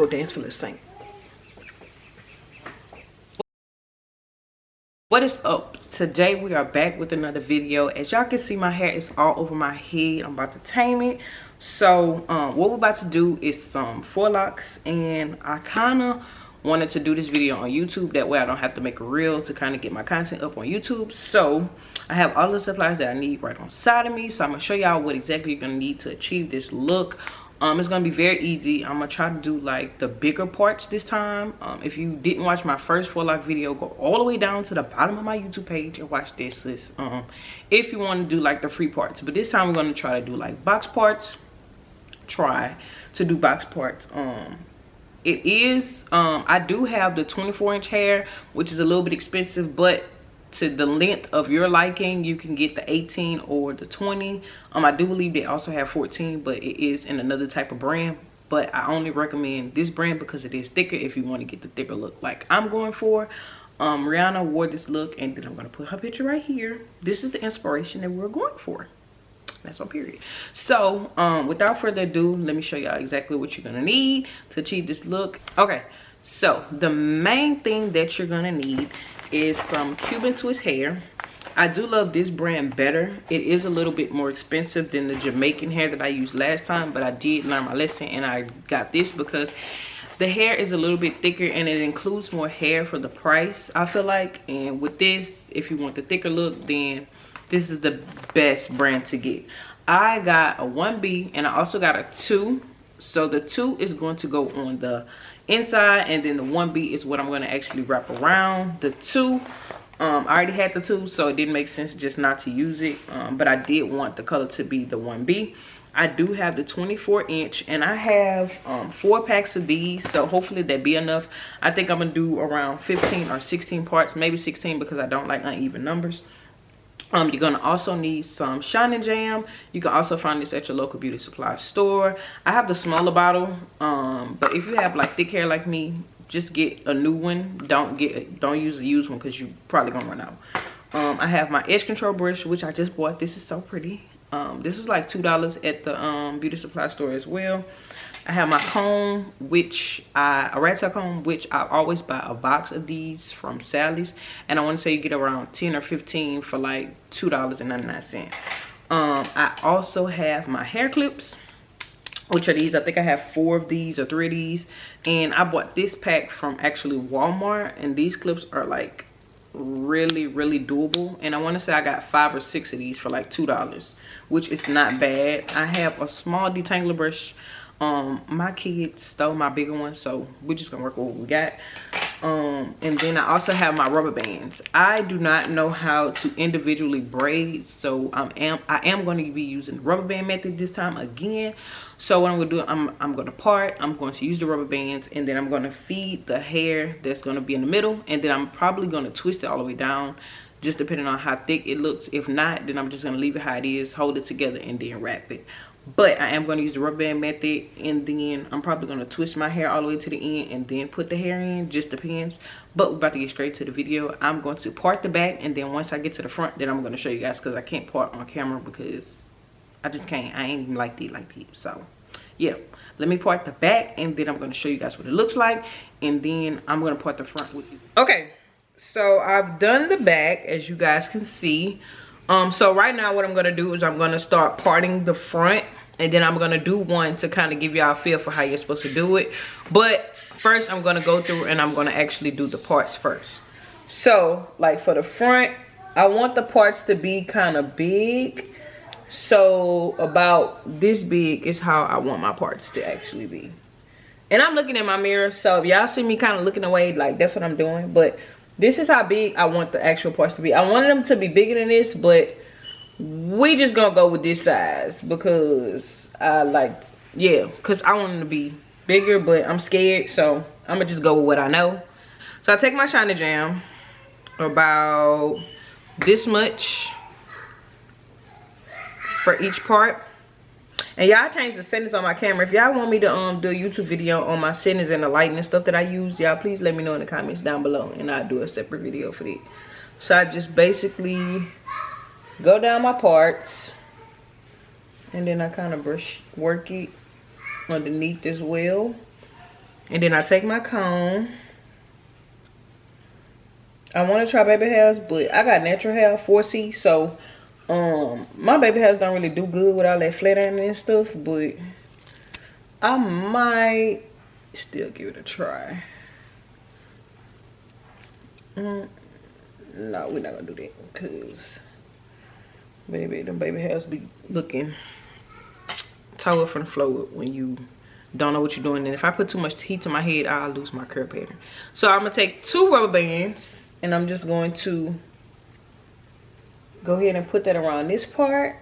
go dance for the sing. What is up? Today we are back with another video. As y'all can see, my hair is all over my head. I'm about to tame it. So what we're about to do is some Faux locks, and I kind of wanted to do this video on YouTube. That way I don't have to make a reel to kind of get my content up on YouTube. So I have all the supplies that I need right on side of me. So I'm gonna show y'all what exactly you're gonna need to achieve this look. It's gonna be very easy. I'm gonna try to do like the bigger parts this time. If you didn't watch my first Faux lock video, go all the way down to the bottom of my YouTube page and watch this list. If you want to do like the free parts, but this time we're gonna try to do like box parts. Try to do box parts. It is I do have the 24-inch hair, which is a little bit expensive, but to the length of your liking, you can get the 18 or the 20. I do believe they also have 14, but it is in another type of brand. But I only recommend this brand because it is thicker if you want to get the thicker look like I'm going for. Rihanna wore this look, and then I'm going to put her picture right here. This is the inspiration that we're going for. That's on period. So without further ado, let me show y'all exactly what you're gonna need to achieve this look. Okay, so the main thing that you're gonna need is some Cuban twist hair. I do love this brand better. It is a little bit more expensive than the Jamaican hair that I used last time, but I did learn my lesson and I got this because the hair is a little bit thicker and it includes more hair for the price, I feel like. And with this, if you want the thicker look, then this is the best brand to get. I got a 1B and I also got a 2. So the 2 is going to go on the inside, and then the 1B is what I'm going to actually wrap around. The 2, I already had the 2, so it didn't make sense just not to use it. But I did want the color to be the 1B. I do have the 24-inch, and I have 4 packs of these, so hopefully that'd be enough. I think I'm gonna do around 15 or 16 parts, maybe 16 because I don't like uneven numbers. You're gonna also need some Shine Jam. You can also find this at your local beauty supply store. I have the smaller bottle, but if you have like thick hair like me, just get a new one. Don't use the used one because you probably gonna run out. I have my edge control brush, which I just bought. This is so pretty. This is like $2 at the beauty supply store as well. I have my comb, a rat tail comb, which I always buy a box of these from Sally's, and I want to say you get around 10 or 15 for like $2.99. I also have my hair clips, which are these. I think I have 4 of these or 3 of these, and I bought this pack from actually Walmart, and these clips are like really doable, and I want to say I got 5 or 6 of these for like $2, which is not bad. I have a small detangler brush. My kids stole my bigger one, so we're just gonna work with what we got. And then I also have my rubber bands. I do not know how to individually braid, so I am going to be using the rubber band method this time again. So what I'm gonna do, I'm gonna part, I'm going to use the rubber bands, and then I'm gonna feed the hair that's gonna be in the middle, and then I'm probably gonna twist it all the way down, just depending on how thick it looks. If not, then I'm just gonna leave it how it is, hold it together, and then wrap it. But I am going to use the rubber band method, and then I'm probably going to twist my hair all the way to the end and then put the hair in. Just depends. But we're about to get straight to the video. I'm going to part the back, and then once I get to the front, then I'm going to show you guys, because I can't part on camera because I just can't. I ain't even like that. So yeah, let me part the back, and then I'm going to show you guys what it looks like, and then I'm going to part the front with you. Okay, so I've done the back, as you guys can see. So right now what I'm gonna do is I'm gonna start parting the front, and then I'm gonna do one to kind of give y'all a feel for how you're supposed to do it. But first I'm gonna go through and I'm gonna actually do the parts first. So like for the front, I want the parts to be kind of big. So about this big is how I want my parts to actually be. And I'm looking in my mirror, so if y'all see me kind of looking away, like that's what I'm doing. But this is how big I want the actual parts to be. I wanted them to be bigger than this, but we just gonna go with this size because I like, yeah, because I want them to be bigger, but I'm scared, so I'm gonna just go with what I know. So I take my Shine Jam, about this much for each part. And y'all change the settings on my camera. If y'all want me to do a YouTube video on my settings and the lighting and stuff that I use, y'all please let me know in the comments down below, and I'll do a separate video for that. So I just basically go down my parts, and then I kind of work it underneath as well. And then I take my comb. I want to try baby hairs, but I got natural hair, 4C, so my baby hairs don't really do good with all that flat ironing and stuff, but I might still give it a try. No, we're not gonna do that because baby, them baby hairs be looking tall from the floor when you don't know what you're doing. And if I put too much heat to my head, I'll lose my curl pattern. So I'm gonna take 2 rubber bands and I'm just going to go ahead and put that around this part.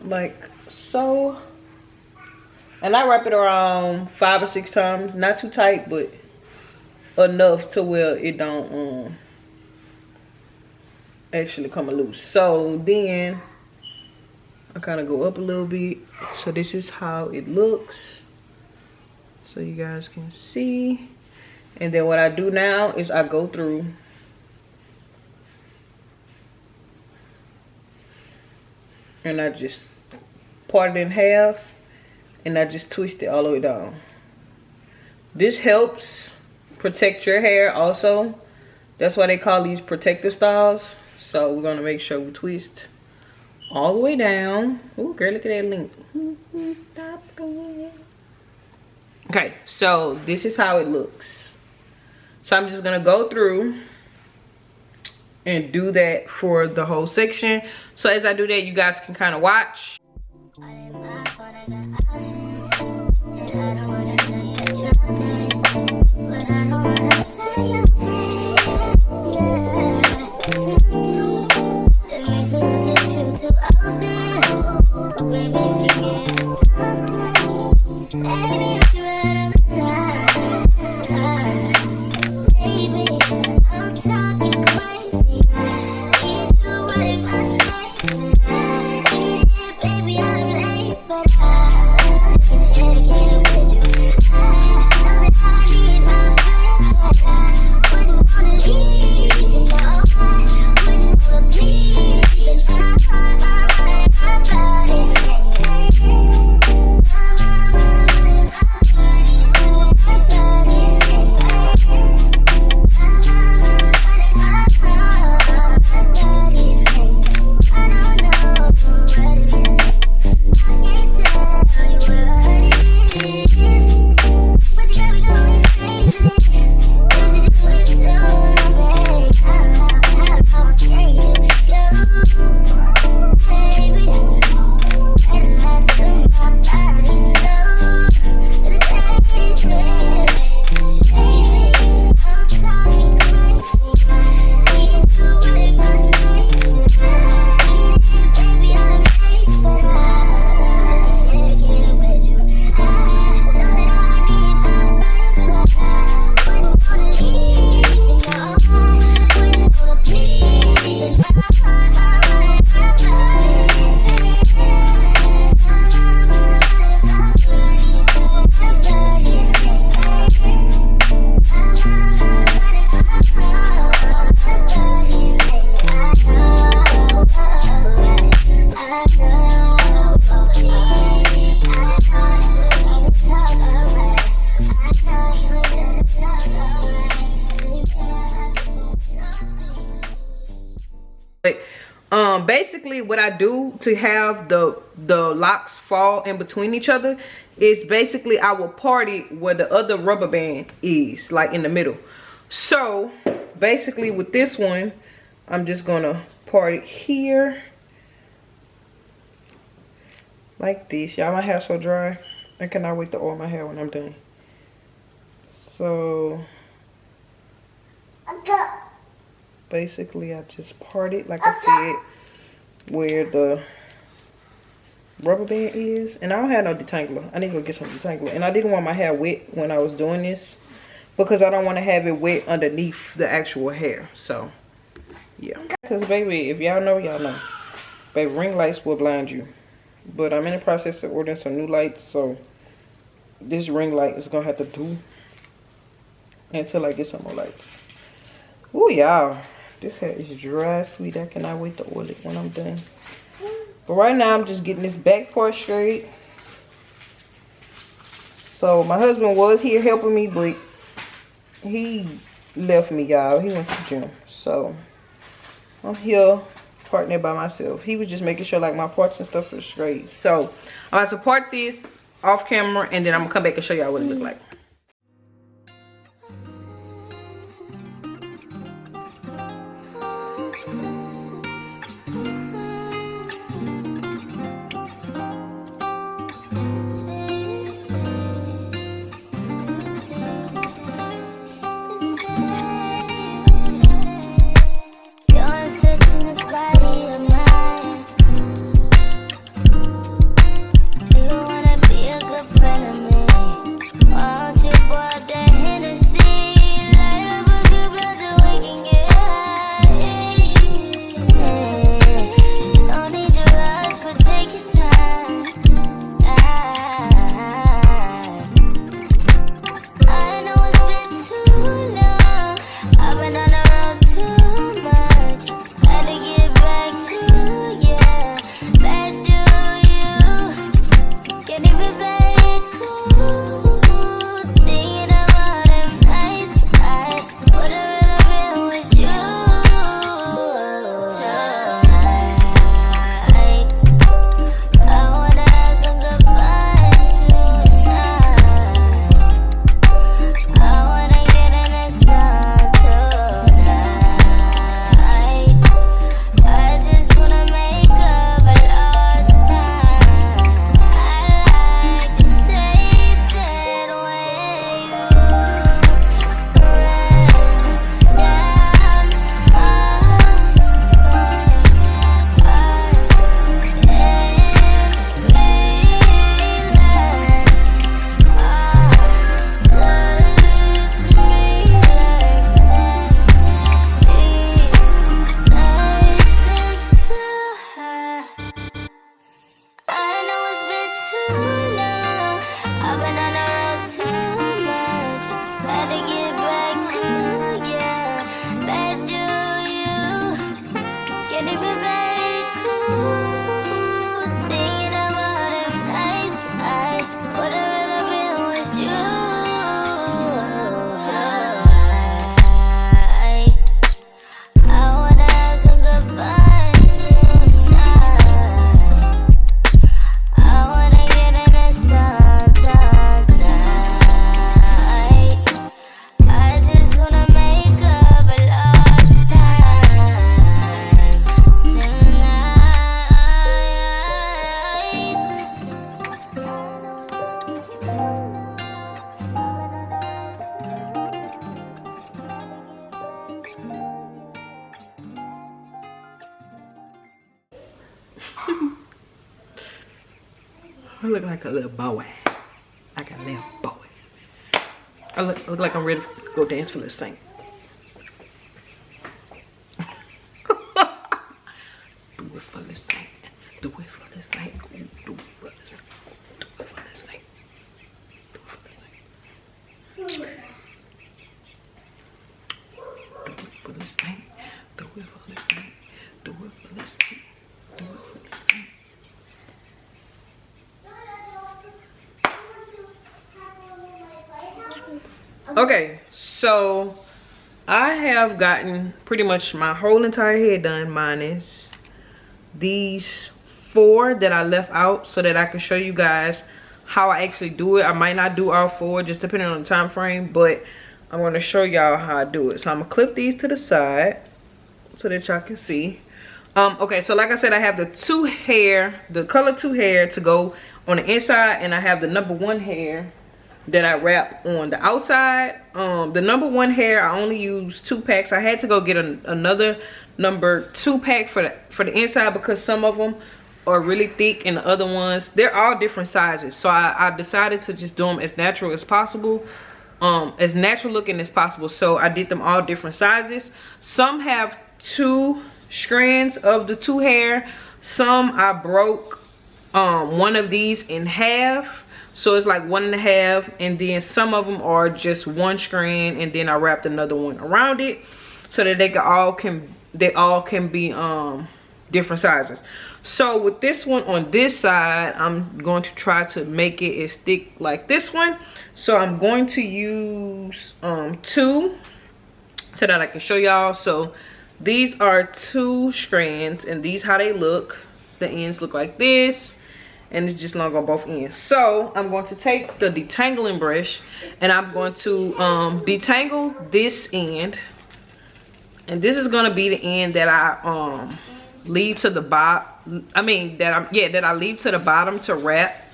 Like so. And I wrap it around 5 or 6 times. Not too tight, but enough to where it don't actually come loose. So then I kind of go up a little bit. So this is how it looks, so you guys can see. And then what I do now is I go through and I just part it in half and I just twist it all the way down. This helps protect your hair also. That's why they call these protector styles. So we're gonna make sure we twist all the way down. Ooh, girl, look at that length. Okay, so this is how it looks. So I'm just gonna go through and do that for the whole section. So as I do that, you guys can kind of watch. Basically what I do to have the locks fall in between each other is basically I will part it where the other rubber band is, like in the middle. So basically with this one, I'm just gonna part it here like this. Y'all, my hair's so dry, I cannot wait to oil my hair when I'm done. So basically I just part it like I said where the rubber band is. And I don't have no detangler. I need to go get some detangler. And I didn't want my hair wet when I was doing this because I don't want to have it wet underneath the actual hair. So yeah, because baby, if y'all know, y'all know, baby, ring lights will blind you. But I'm in the process of ordering some new lights, so this ring light is gonna have to do until I get some more lights. Oh y'all, this hair is dry, sweet. I cannot wait to oil it when I'm done. But right now I'm just getting this back part straight. So my husband was here helping me, but he left me, y'all. He went to the gym. So I'm here parting it by myself. He was just making sure like my parts and stuff are straight. So I'm about to part this off camera, and then I'm gonna come back and show y'all what it look like. I look like a little boy. Like a little boy. I look like I'm ready to go dance for the saint. Do it for the saint. Do it for the saint. Do it for the saint. Do it for the saint. Do it for the saint. Do it for the saint. Do it for the saint. Do it for the saint. Do it for the saint. Okay, so I have gotten pretty much my whole entire head done, minus these 4 that I left out so that I can show you guys how I actually do it. I might not do all 4, just depending on the time frame, but I'm going to show y'all how I do it. So I'm going to clip these to the side so that y'all can see. Okay, so like I said, I have the 2 hair, the color 2 hair to go on the inside, and I have the number 1 hair that I wrap on the outside. The number 1 hair, I only use 2 packs. I had to go get another number 2 pack for the inside because some of them are really thick and the other ones, they're all different sizes. So I decided to just do them as natural as possible, as natural looking as possible. So I did them all different sizes. Some have 2 strands of the 2 hair. Some I broke one of these in half. So it's like 1.5, and then some of them are just 1 strand, and then I wrapped another one around it so that they all can be different sizes. So with this one on this side, I'm going to try to make it as thick like this one. So I'm going to use 2 so that I can show y'all. So these are 2 strands, and these how they look. The ends look like this, and it's just long on both ends. So I'm going to take the detangling brush, and I'm going to detangle this end, and this is going to be the end that I leave to the bottom. I mean that I leave to the bottom to wrap.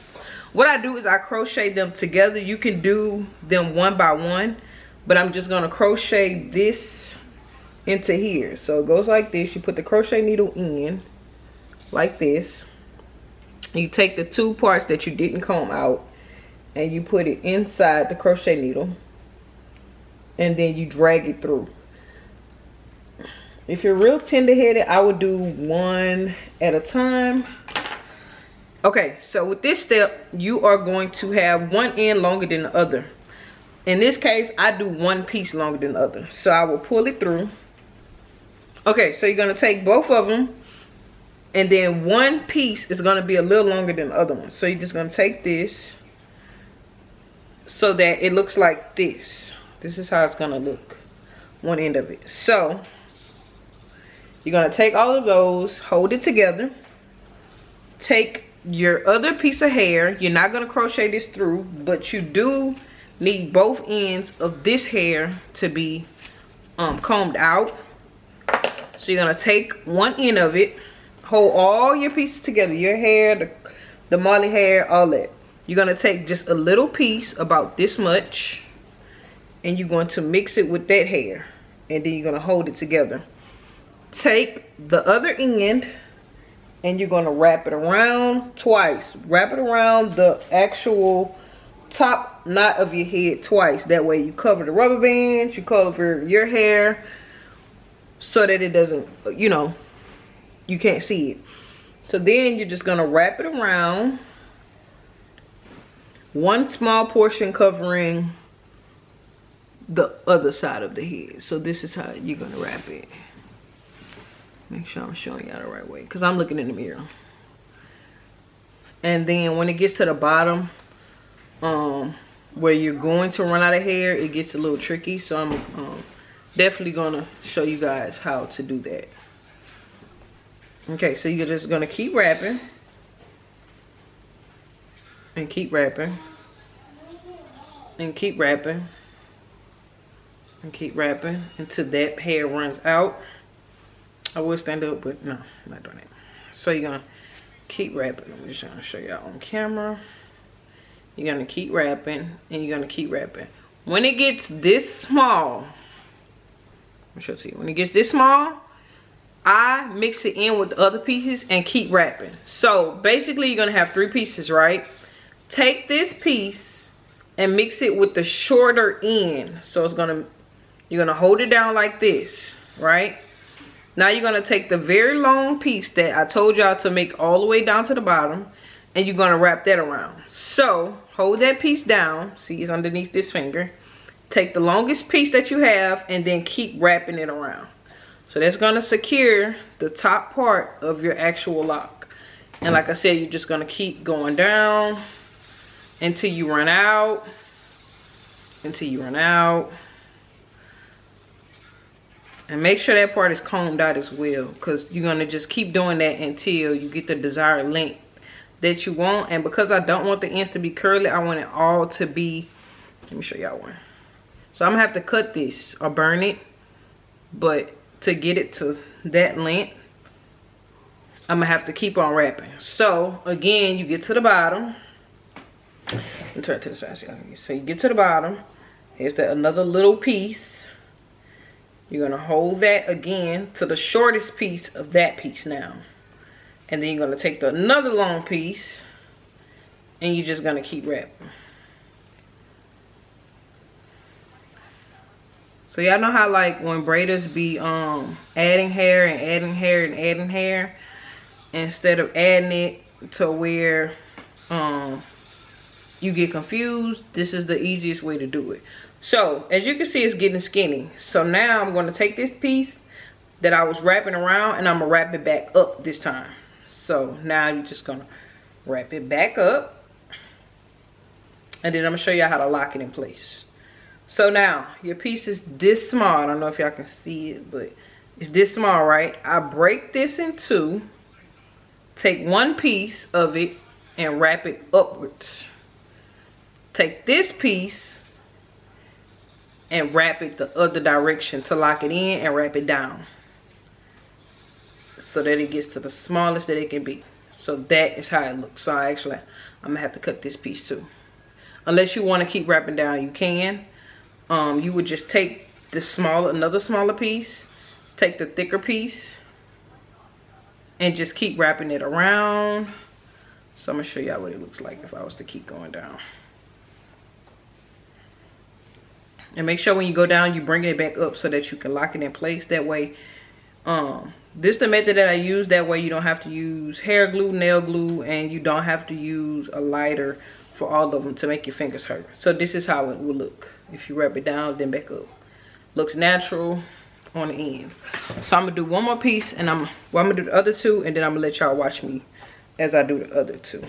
What I do is I crochet them together. You can do them one by one, but I'm just going to crochet this into here. So it goes like this. You put the crochet needle in like this. You take the 2 parts that you didn't comb out, and you put it inside the crochet needle, and then you drag it through. If you're real tender-headed, I would do one at a time. Okay, so with this step, you are going to have one end longer than the other. In this case, I do one piece longer than the other. So I will pull it through. Okay, so you're going to take both of them, and then one piece is going to be a little longer than the other one. So you're just going to take this so that it looks like this. This is how it's going to look, one end of it. So you're going to take all of those, hold it together, take your other piece of hair. You're not going to crochet this through, but you do need both ends of this hair to be combed out. So you're going to take one end of it, hold all your pieces together, your hair, the Marley hair, all that. You're going to take just a little piece, about this much, and you're going to mix it with that hair, and then you're going to hold it together. Take the other end, and you're going to wrap it around twice. Wrap it around the actual top knot of your head twice. That way you cover the rubber bands, you cover your hair, so that it doesn't, you know, you can't see it. So then you're just going to wrap it around, one small portion covering the other side of the head. So this is how you're going to wrap it. Make sure I'm showing y'all the right way, because I'm looking in the mirror. And then when it gets to the bottom, where you're going to run out of hair, it gets a little tricky. So I'm definitely going to show you guys how to do that. Okay, so you're just going to keep wrapping. And keep wrapping. And keep wrapping. And keep wrapping until that hair runs out. I will stand up, but no, I'm not doing it. So you're gonna keep wrapping. I'm just gonna show y'all on camera. You're gonna keep wrapping, and you're gonna keep wrapping. When it gets this small, I'm sure see. When it gets this small, I mix it in with the other pieces and keep wrapping. So basically, you're gonna have 3 pieces, right? Take this piece and mix it with the shorter end. So it's gonna, you're gonna hold it down like this, right? Now you're going to take the very long piece that I told y'all to make all the way down to the bottom, and you're going to wrap that around. So hold that piece down. See, it's underneath this finger. Take the longest piece that you have and then keep wrapping it around. So that's going to secure the top part of your actual lock. And like I said, you're just going to keep going down until you run out. Until you run out. And make sure that part is combed out as well, because you're going to just keep doing that until you get the desired length that you want. And because I don't want the ends to be curly, I want it all to be, let me show y'all one. So I'm going to have to cut this or burn it. But to get it to that length, I'm going to have to keep on wrapping. So again, you get to the bottom. And turn it to the side. So you get to the bottom. Here's that another little piece. You're going to hold that again to the shortest piece of that piece now. And then you're going to take another long piece, and you're just going to keep wrapping. So y'all know how like when braiders be adding hair and adding hair and adding hair, instead of adding it to where you get confused, this is the easiest way to do it. So as you can see, it's getting skinny. So now I'm going to take this piece, that I was wrapping around, and I'm gonna wrap it back up this time. So now you're just gonna wrap it back up, and then I'm gonna show you how to lock it in place. So now your piece is this small. I don't know if y'all can see it, but it's this small, right? I break this in two, take one piece of it and wrap it upwards. Take this piece and wrap it the other direction to lock it in, and wrap it down so that it gets to the smallest that it can be. So that is how it looks. So I'm gonna have to cut this piece too. Unless you want to keep wrapping down, you can. You would just take another smaller piece, take the thicker piece, and just keep wrapping it around. So I'm gonna show y'all what it looks like if I was to keep going down. And make sure when you go down, you bring it back up so that you can lock it in place. That way, this is the method that I use. That way you don't have to use hair glue, nail glue, and you don't have to use a lighter for all of them to make your fingers hurt. So this is how it will look if you wrap it down, then back up. Looks natural on the ends. So I'm gonna do one more piece, and I'm gonna do the other two, and then I'm gonna let y'all watch me as I do the other two.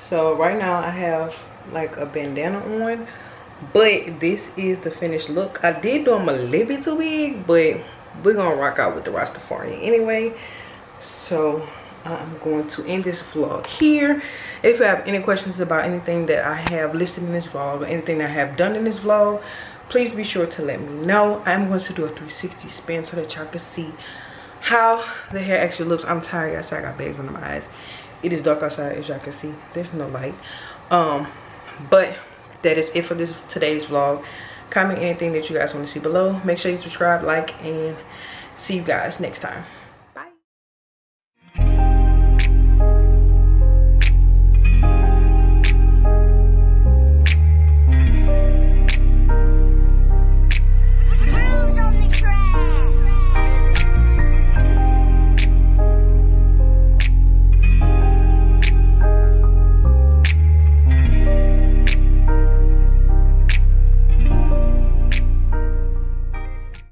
So right now I have like a bandana on, but this is the finished look. I did do them a little bit too big, but we're gonna rock out with the Rastafarian anyway. So I'm going to end this vlog here. If you have any questions about anything that I have listed in this vlog or anything that I have done in this vlog, please be sure to let me know. I'm going to do a 360 spin so that y'all can see how the hair actually looks. I'm tired. I said I got bags under my eyes. It is dark outside, as y'all can see. There's no light. But that is it for today's vlog. Comment anything that you guys want to see below. Make sure you subscribe, like, and see you guys next time.